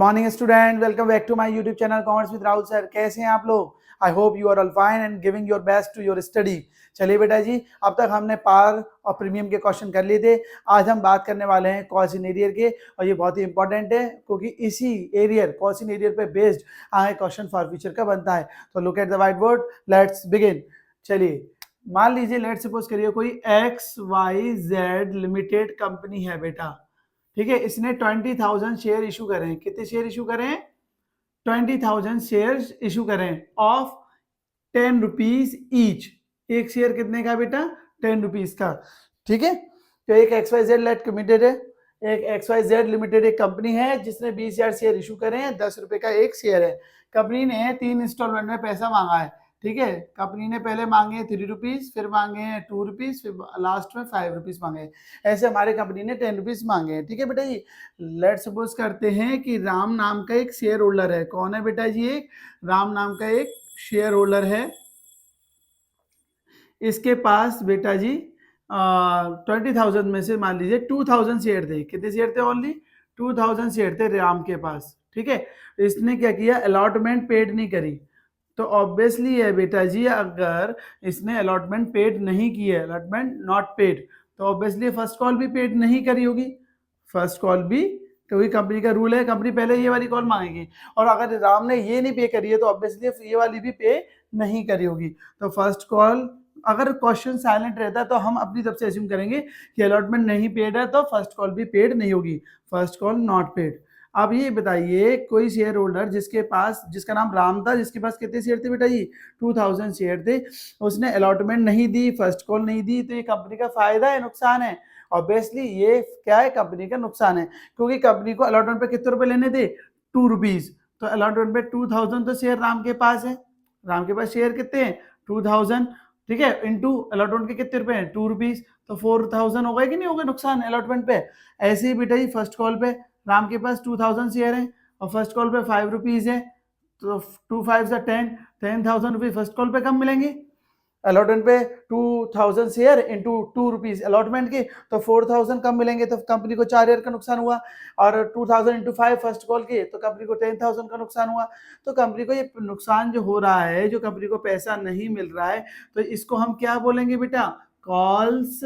Morning student, welcome back to my YouTube channel commerce with Rahul sir. कैसे हैं आप लोग? I hope you are all fine and giving your best to your study. चलिए बेटा जी, अब तक हमने पार और प्रीमियम के क्वेश्चन कर लिए थे। आज हम बात करने वाले हैं कॉस्ट इन एरियर के, और ये बहुत ही इंपॉर्टेंट है क्योंकि इसी एरियर कॉस्ट इन एरियर पे बेस्ड आगे क्वेश्चन फॉर फ्यूचर का बनता है। तो look at the white board, let's begin. चलिए, मान लीजिए लेट्स सपोज करिए कोई XYZ लिमिटेड कंपनी है बेटा, ठीक है। इसने 20,000 शेयर इशू करें। कितने शेयर इशू करें? 20,000 शेयर इशू करें ऑफ 10 रुपीज ईच। एक शेयर कितने का बेटा? 10 रुपीज का, ठीक है। तो एक XYZ लिमिटेड है, एक XYZ लिमिटेड एक कंपनी है जिसने 20,000 शेयर इशू करे हैं, 10 रुपए का एक शेयर है। कंपनी ने 3 इंस्टॉलमेंट में पैसा मांगा है, ठीक है। कंपनी ने पहले मांगे 3 रुपीज, फिर मांगे 2 रुपीज, फिर लास्ट में 5 रुपीज मांगे। ऐसे हमारे कंपनी ने 10 रुपीज मांगे हैं, ठीक है बेटा जी। लेट सपोज करते हैं कि राम नाम का एक शेयर होल्डर है। कौन है बेटा जी? एक राम नाम का एक शेयर होल्डर है। इसके पास बेटा जी 20,000 में से मान लीजिए 2,000 शेयर थे। कितने शेयर थे? ओनली 2,000 शेयर थे राम के पास, ठीक है। इसने क्या किया? अलॉटमेंट पेड नहीं करी। तो ऑब्वियसली है बेटा जी, अगर इसने अलॉटमेंट पेड नहीं की है, अलॉटमेंट नॉट पेड, तो ऑब्वियसली फर्स्ट कॉल भी पेड नहीं करी होगी। फर्स्ट कॉल भी, क्योंकि कंपनी का रूल है कंपनी पहले ये वाली कॉल मांगेगी, और अगर राम ने ये नहीं पे करी है तो ऑब्वियसली ये वाली भी पे नहीं करी होगी। तो फर्स्ट कॉल, अगर क्वेश्चन साइलेंट रहता है तो हम अपनी तरफ से अज्यूम करेंगे कि अलॉटमेंट नहीं पेड है, तो फर्स्ट कॉल भी पेड नहीं होगी, फर्स्ट कॉल नॉट पेड। अब ये बताइए, कोई शेयर होल्डर जिसके पास, जिसका नाम राम था, जिसके पास कितने शेयर थे बेटा जी? 2,000 शेयर थे। उसने अलॉटमेंट नहीं दी, फर्स्ट कॉल नहीं दी, तो ये कंपनी का फायदा है नुकसान है? ऑब्वियसली ये क्या है? कंपनी का नुकसान है, क्योंकि कंपनी को अलॉटमेंट पे कितने रुपए लेने थे? 2 रुपीज। तो अलॉटमेंट पे 2,000 तो शेयर राम के पास है। राम के पास शेयर कितने हैं? 2,000, ठीक है। इनटू अलॉटमेंट के कितने रुपए हैं? 2 रुपीज। तो 4,000 हो गए कि नहीं हो गए नुकसान अलॉटमेंट पे? ऐसे ही बेटा जी फर्स्ट कॉल पे राम के पास 2,000 शेयर है और फर्स्ट कॉल पे 5 रुपीज है, तो 2 5 से 10,000 रुपीज फर्स्ट कॉल पे कम मिलेंगे। अलॉटमेंट पे 2,000 शेयर इंटू 2 रुपीज अलॉटमेंट के, तो 4,000 कम मिलेंगे। तो कंपनी को 4 ईयर का नुकसान हुआ, और 2,000 इंटू 5 फर्स्ट कॉल के, तो कंपनी को 10,000 का नुकसान हुआ। तो कंपनी को ये नुकसान जो हो रहा है, जो कंपनी को पैसा नहीं मिल रहा है, तो इसको हम क्या बोलेंगे बेटा? Calls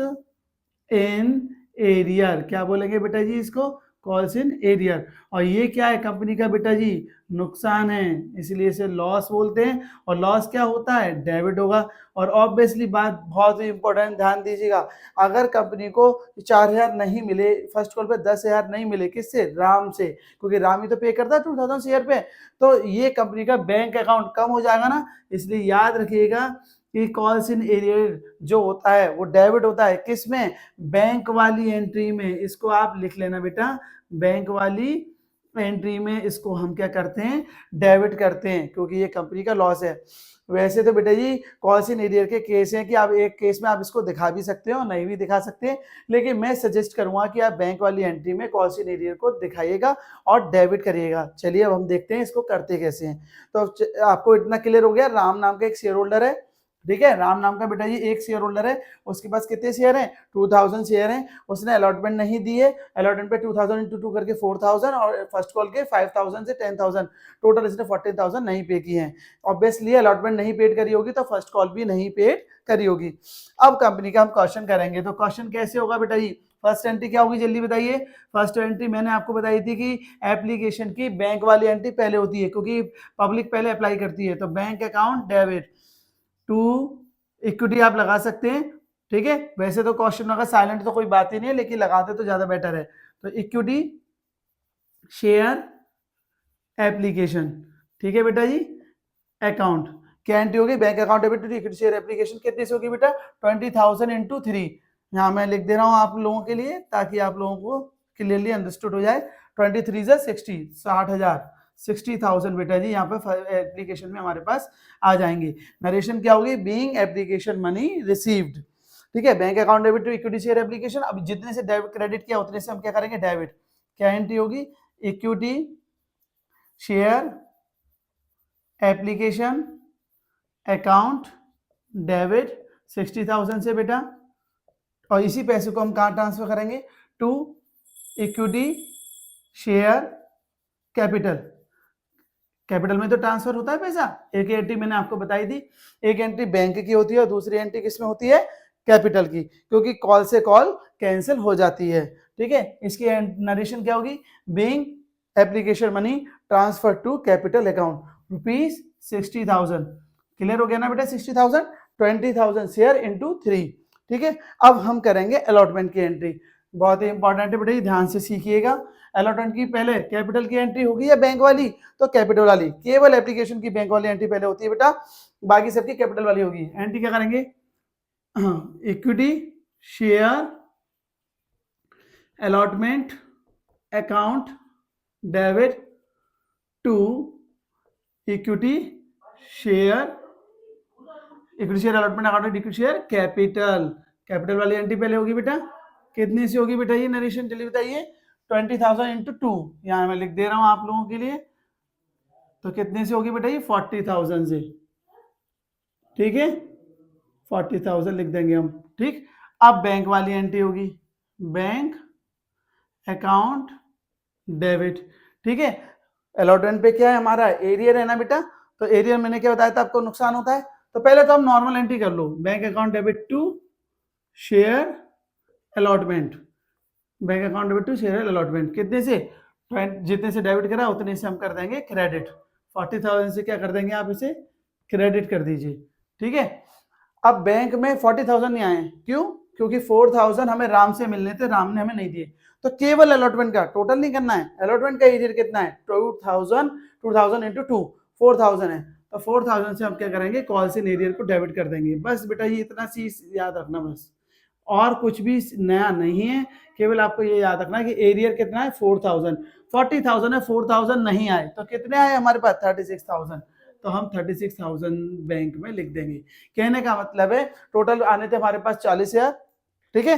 in arrear. क्या बोलेंगे बेटा जी इसको? Calls in arrear. और ये क्या है? कंपनी का बेटा जी नुकसान है, इसलिए इसे लॉस बोलते हैं। और लॉस क्या होता है? डेबिट होगा। और ऑब्वियसली बात बहुत ही इंपॉर्टेंट, ध्यान दीजिएगा, अगर कंपनी को 4,000 नहीं मिले, फर्स्ट कॉल पे 10,000 नहीं मिले, किससे? राम से, क्योंकि राम ही तो पे करता है 2,000 शेयर पे, तो ये कंपनी का बैंक अकाउंट कम हो जाएगा ना। इसलिए याद रखिएगा कि कॉल्स इन एरियर जो होता है वो डेबिट होता है। किस में? बैंक वाली एंट्री में। इसको आप लिख लेना बेटा, बैंक वाली एंट्री में इसको हम क्या करते हैं? डेबिट करते हैं, क्योंकि ये कंपनी का लॉस है। वैसे तो बेटा जी कॉल्स इन एरियर के केस हैं कि आप एक केस में आप इसको दिखा भी सकते हो, नहीं भी दिखा सकते, लेकिन मैं सजेस्ट करूंगा कि आप बैंक वाली एंट्री में कॉल्स इन एरियर को दिखाइएगा और डेबिट करिएगा। चलिए अब हम देखते हैं इसको करते कैसे हैं। तो आपको इतना क्लियर हो गया, राम नाम का एक शेयर होल्डर है, ठीक है। राम नाम का बेटा जी एक शेयर होल्डर है, उसके पास कितने शेयर हैं? 2,000 शेयर हैं। उसने अलॉटमेंट नहीं दी है, अलॉटमेंट पे 2,000 इंटू 2 करके 4,000, और फर्स्ट कॉल के 5,000 से 10,000, टोटल इसने 14,000 नहीं पे की हैं। ऑब्वियसली अलॉटमेंट नहीं पेड करी होगी, तो फर्स्ट कॉल भी नहीं पेड करी होगी। अब कंपनी का हम क्वेश्चन करेंगे, तो क्वेश्चन कैसे होगा बेटा जी? फर्स्ट एंट्री क्या होगी जल्दी बताइए? फर्स्ट एंट्री मैंने आपको बताई थी कि एप्लीकेशन की बैंक वाली एंट्री पहले होती है, क्योंकि पब्लिक पहले अप्लाई करती है। तो bank account debit to equity आप लगा सकते हैं, ठीक है। वैसे तो क्वेश्चन अगर साइलेंट तो कोई बात ही नहीं है, लेकिन लगाते तो ज्यादा बेटर है। तो इक्विटी शेयर एप्लीकेशन, ठीक है बेटा जी। अकाउंट क्या एंट्री होगी? Bank account debit to equity share application. कितनी से होगी बेटा? 20,000 इंटू 3। यहाँ मैं लिख दे रहा हूँ आप लोगों के लिए, ताकि आप लोगों को क्लियरली अंडरस्टूड हो जाए। 23 से 60, 60,000, 60,000 बेटा जी यहाँ पे एप्लीकेशन में हमारे पास आ जाएंगे। नरेशन क्या होगी? बीइंग एप्लीकेशन मनी रिसीव्ड, ठीक है। Bank account debit to equity share application. अब जितने से डेबिट क्रेडिट किया उतने से हम क्या करेंगे? डेबिट। क्या एंट्री होगी? Equity share application account debit 60,000 से बेटा, और इसी पैसे को हम कहाँ ट्रांसफर करेंगे? To equity share capital, capital में तो ट्रांसफर होता है पैसा। एक एंट्री मैंने आपको बताई थी, एक एंट्री बैंक की होती है और दूसरी एंट्री किसमें होती है, कैपिटल की, क्योंकि कॉल से कॉल कैंसिल हो जाती है। ठीक है, इसकी नरेशन क्या होगी, being application money transfer to capital account ₹60,000। Clear हो गया ना बेटा, 60,000, 20,000 शेयर इंटू 3। ठीक है, अब हम करेंगे अलॉटमेंट की एंट्री, बहुत ही इंपॉर्टेंट है बेटा, ये ध्यान से सीखिएगा। अलॉटमेंट की पहले कैपिटल की एंट्री होगी या बैंक वाली, तो कैपिटल वाली, केवल एप्लीकेशन की बैंक वाली एंट्री पहले होती है बेटा, बाकी सबकी कैपिटल वाली होगी। एंट्री क्या करेंगे, equity share allotment account debit to equity share allotment account equity share capital, capital वाली एंट्री पहले होगी बेटा। कितने से होगी बेटा ये नरेशन, चलिए बताइए, 20,000 इंटू 2, यहाँ मैं लिख दे रहा हूं आप लोगों के लिए, तो कितने से होगी बेटा ये 40,000 से। ठीक है, 40,000 लिख देंगे हम। ठीक, अब बैंक वाली एंट्री होगी, बैंक अकाउंट डेबिट। ठीक है, अलॉटमेंट पे क्या है हमारा, एरियर है ना बेटा, तो एरियर मैंने क्या बताया था आपको नुकसान होता है, तो पहले तो हम नॉर्मल एंट्री कर लो, bank account debit to share allotment, bank account debit to share allotment, कितने से, जितने से डेबिट करा उतने से हम कर देंगे क्रेडिट, 40,000 से क्या कर देंगे आप इसे क्रेडिट कर दीजिए। ठीक है, अब बैंक में 40,000 नहीं आए, क्यों, क्योंकि 4,000 हमें राम से मिलने थे, राम ने हमें नहीं दिए, तो केवल अलॉटमेंट का, टोटल नहीं करना है, अलॉटमेंट का एरियर कितना है 2,000 इंटू 2 4,000 है, तो 4,000 से हम क्या करेंगे, कॉल से एरियर को डेबिट कर देंगे। बस बेटा ये इतना चीज याद रखना बस, और कुछ भी नया नहीं है, केवल आपको ये याद रखना है कि एरियर कितना है 4,000, 40,000 है, 4,000 नहीं आए तो कितने आए हमारे पास 36,000, तो हम 36,000 बैंक में लिख देंगे। कहने का मतलब है टोटल आने थे हमारे पास 40,000। ठीक है,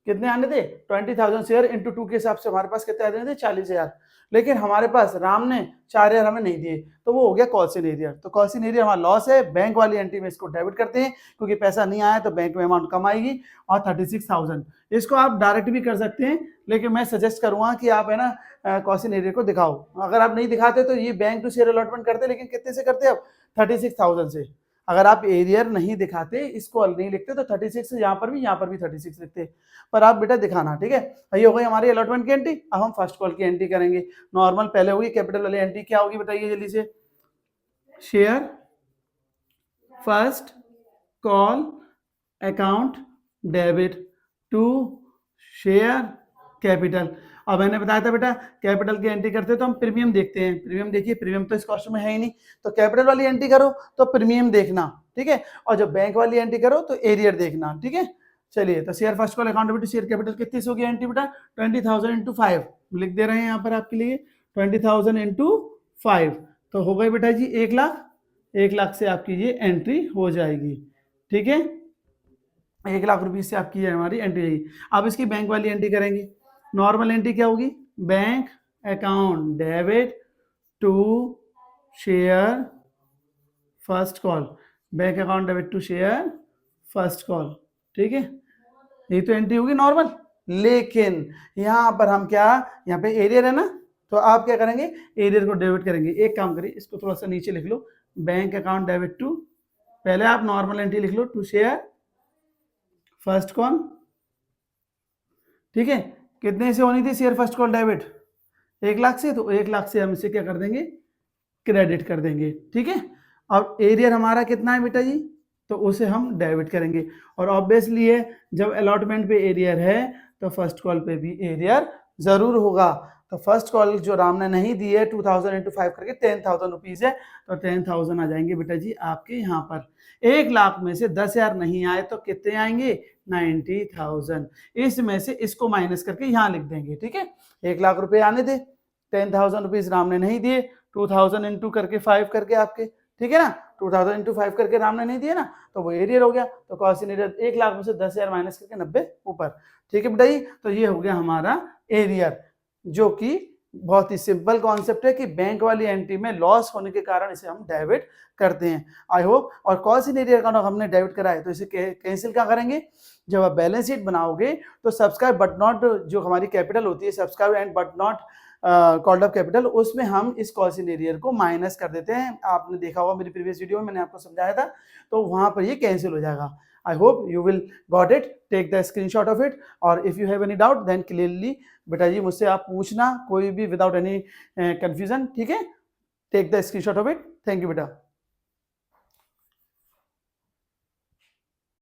कितने आने थे 20,000 शेयर इंटू 2 के हिसाब से हमारे पास कितने आने थे 40,000, लेकिन हमारे पास राम ने 4,000 हमें नहीं दिए, तो वो हो गया कॉल्सिन एरियर। तो कॉल्सिन एरियर हमारा लॉस है, बैंक वाली एंट्री में इसको डेबिट करते हैं, क्योंकि पैसा नहीं आया तो बैंक में अमाउंट कम आएगी, और 36,000 इसको आप डायरेक्ट भी कर सकते हैं, लेकिन मैं सजेस्ट करूंगा कि आप है ना कॉल्सिन एरियर को दिखाओ। अगर आप नहीं दिखाते तो ये बैंक टू शेयर अलॉटमेंट करते, लेकिन कितने से करते अब 36,000 से। अगर आप एरियर नहीं दिखाते, इसको नहीं लिखते, तो 36 यहाँ पर भी 36 लिखते, पर आप बेटा दिखाना। ठीक है, ये हो गई हमारी अलॉटमेंट की एंट्री। अब हम फर्स्ट कॉल की एंट्री करेंगे, नॉर्मल पहले होगी, कैपिटल वाली एंट्री क्या होगी बताइए जल्दी से, share first call account debit to share capital. अब मैंने बताया था बेटा कैपिटल की एंट्री करते तो हम प्रीमियम देखते हैं, प्रीमियम देखिए, प्रीमियम तो इस क्वेश्चन में है ही नहीं, तो कैपिटल वाली एंट्री करो तो प्रीमियम देखना। ठीक है, और जब बैंक वाली एंट्री करो तो एरियर देखना। ठीक है, चलिए, तो share first call account debit share capital कितनी से होगी एंट्री बेटा 20,000 इंटू 5 लिख दे रहे हैं यहाँ पर आपके लिए, 20,000 इंटू 5, तो हो गई बेटा जी 1,00,000, 1,00,000 से आपकी ये एंट्री हो जाएगी। ठीक है, 1,00,000 रुपये से आपकी हमारी एंट्री जाएगी। अब इसकी बैंक वाली एंट्री करेंगे, नॉर्मल एंट्री क्या होगी, bank account debit to share first call, bank account debit to share first call. ठीक है, ये तो एंट्री होगी नॉर्मल, लेकिन यहाँ पर हम क्या, यहाँ पे एरियर है ना, तो आप क्या करेंगे एरियर को डेबिट करेंगे। एक काम करिए, इसको थोड़ा सा नीचे लिख लो, बैंक अकाउंट डेबिट टू, पहले आप नॉर्मल एंट्री लिख लो टू शेयर फर्स्ट कॉल। ठीक है, कितने से होनी थी शेयर फर्स्ट कॉल डेबिट 1,00,000 से, तो 1,00,000 से हम इसे क्या कर देंगे क्रेडिट कर देंगे। ठीक है, अब एरियर हमारा कितना है बेटा जी, तो उसे हम डेबिट करेंगे, और ऑब्वियसली है जब अलॉटमेंट पे एरियर है तो फर्स्ट कॉल पे भी एरियर जरूर होगा। तो फर्स्ट कॉल जो राम ने नहीं दी है 2,000 इंटू 5 करके 10,000 रुपीज है, तो 10,000 आ जाएंगे बेटा जी आपके यहाँ पर। 1,00,000 में से 10,000 नहीं आए तो कितने आएंगे 90,000, इसमें से इसको माइनस करके यहाँ लिख देंगे। ठीक है, 1,00,000 रुपए आने थे, 10,000 रुपीज राम ने नहीं दिए, 2,000 इंटू करके 5 करके आपके, ठीक है ना, 2,000 इंटू 5 करके राम ने नहीं दिया ना, तो वो एरियर हो गया। तो कॉसिन एरियर 1,00,000 में से 10,000 माइनस करके 90 ऊपर। ठीक है बेटा जी, तो ये हो गया हमारा एरियर, जो कि बहुत ही सिंपल कॉन्सेप्ट है कि बैंक वाली एंट्री में लॉस होने के कारण इसे हम डेबिट करते हैं। आई होप, और कॉसिन एरियर का हमने डेबिट करा है तो इसे कैंसिल क्या करेंगे, जब आप बैलेंस शीट बनाओगे तो सब्सक्राइब बट नॉट, जो हमारी कैपिटल होती है subscribe and but not called up capital, उसमें हम इस कॉशन एरियर को माइनस कर देते हैं। आपने देखा होगा मेरी प्रीवियस वीडियो में मैंने आपको समझाया था, तो वहां पर ये कैंसिल हो जाएगा। I hope you will got it, take the screenshot of it, और if you have any doubt then clearly बेटा जी मुझसे आप पूछना कोई भी विदाउट एनी कंफ्यूजन, ठीक है। Take the screenshot of it. Thank you बेटा।